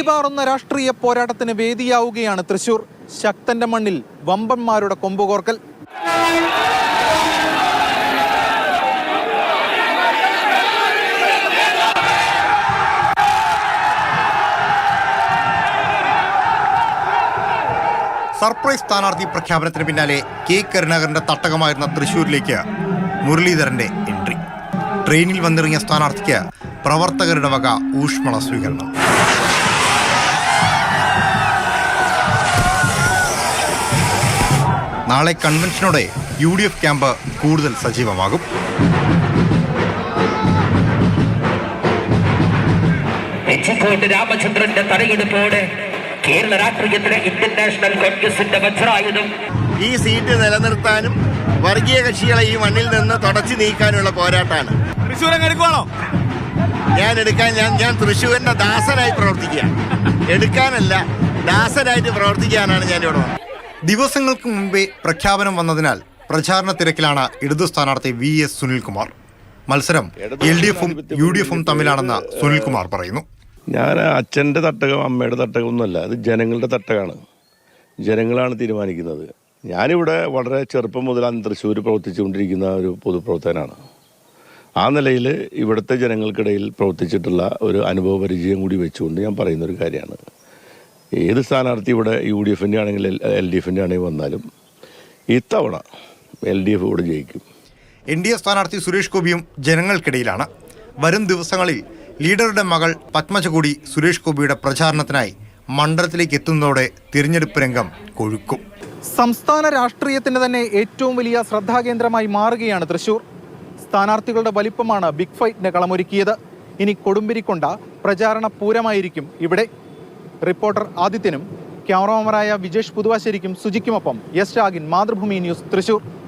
തീപാറുന്ന രാഷ്ട്രീയ പോരാട്ടത്തിന് വേദിയാവുകയാണ് തൃശൂർ. ശക്തന്റെ മണ്ണിൽ വമ്പന്മാരുടെ കൊമ്പുകോർക്കൽ. സർപ്രൈസ് സ്ഥാനാർത്ഥി പ്രഖ്യാപനത്തിന് പിന്നാലെ കെ കരുണാകരന്റെ തട്ടകമായിരുന്ന തൃശൂരിലേക്ക് മുരളീധരന്റെ എൻട്രി. ട്രെയിനിൽ വന്നിറങ്ങിയ സ്ഥാനാർത്ഥിക്ക് പ്രവർത്തകരുടെ വക ഊഷ്മള സ്വീകരണം. നാളെ കൺവെൻഷനോടെ UDF ക്യാമ്പ് കൂടുതൽ സജീവമാകും. രാമചന്ദ്രന്റെ തടയെടുപ്പോടെ കേരള രാഷ്ട്രീയത്തിലെ ഇന്ത്യൻ നാഷണൽ കോൺഗ്രസിന്റെ വജ്രായുധം. ഈ സീറ്റ് നിലനിർത്താനും വർഗീയ കക്ഷികളെ ഈ മണ്ണിൽ നിന്ന് തുടച്ചു നീക്കാനുള്ള പോരാട്ടമാണ്. ഞാൻ തൃശ്ശൂരിന്റെ ദാസനായി പ്രവർത്തിക്കുകയാണ്. എടുക്കാനല്ല, ദാസനായിട്ട് പ്രവർത്തിക്കാനാണ് ഞാൻ ഇവിടെ വന്നത്. ദിവസങ്ങൾക്ക് മുമ്പേ പ്രഖ്യാപനം വന്നതിനാൽ പ്രചാരണ തിരക്കിലാണ് ഇടതു സ്ഥാനാർത്ഥി VS സുനിൽകുമാർ. മത്സരം LDF-ഉം UDF-ഉം തമ്മിലാണെന്ന് സുനിൽകുമാർ പറയുന്നു. ഞാൻ അച്ഛൻ്റെ തട്ടകം അമ്മയുടെ തട്ടകം ഒന്നുമല്ല, അത് ജനങ്ങളുടെ തട്ടകമാണ്. ജനങ്ങളാണ് തീരുമാനിക്കുന്നത്. ഞാനിവിടെ വളരെ ചെറുപ്പം മുതലാണ് തൃശ്ശൂർ പ്രവർത്തിച്ചുകൊണ്ടിരിക്കുന്ന ഒരു പൊതുപ്രവർത്തകനാണ്. ആ നിലയിൽ ഇവിടുത്തെ ജനങ്ങൾക്കിടയിൽ പ്രവർത്തിച്ചിട്ടുള്ള ഒരു അനുഭവ പരിചയം കൂടി വെച്ചുകൊണ്ട് ഞാൻ പറയുന്നൊരു കാര്യമാണ്. ഏത് സ്ഥാനാർത്ഥി ഇവിടെ UDF-ൻ്റെ ആണെങ്കിൽ LDF-ൻ്റെ ആണെങ്കിൽ വന്നാലും ഇത്തവണ LDF ഇവിടെ ജയിക്കും. NDA സ്ഥാനാർത്ഥി സുരേഷ് ഗോപിയും ജനങ്ങൾക്കിടയിലാണ്. വരും ദിവസങ്ങളിൽ ലീഡറുടെ മകൾ പത്മജ കൂടി സുരേഷ് ഗോപിയുടെ പ്രചാരണത്തിനായി മണ്ഡലത്തിലേക്ക് എത്തുന്നതോടെ തിരഞ്ഞെടുപ്പ് രംഗം കൊഴുക്കും. സംസ്ഥാന രാഷ്ട്രീയത്തിന് തന്നെ ഏറ്റവും വലിയ ശ്രദ്ധാകേന്ദ്രമായി മാറുകയാണ് തൃശൂർ. സ്ഥാനാർത്ഥികളുടെ വലിപ്പമാണ് ബിഗ് ഫൈറ്റിന് കളമൊരുക്കിയത്. ഇനി കൊടുമ്പിരിക്കൊണ്ട പ്രചാരണ പൂരമായിരിക്കും ഇവിടെ. റിപ്പോർട്ടർ ആദിത്യനും ക്യാമറമാനായ വിജേഷ് പുതുവാശ്ശേരിക്കും സുജിക്കുമൊപ്പം S രാഗിൻ, മാതൃഭൂമി ന്യൂസ്, തൃശൂർ.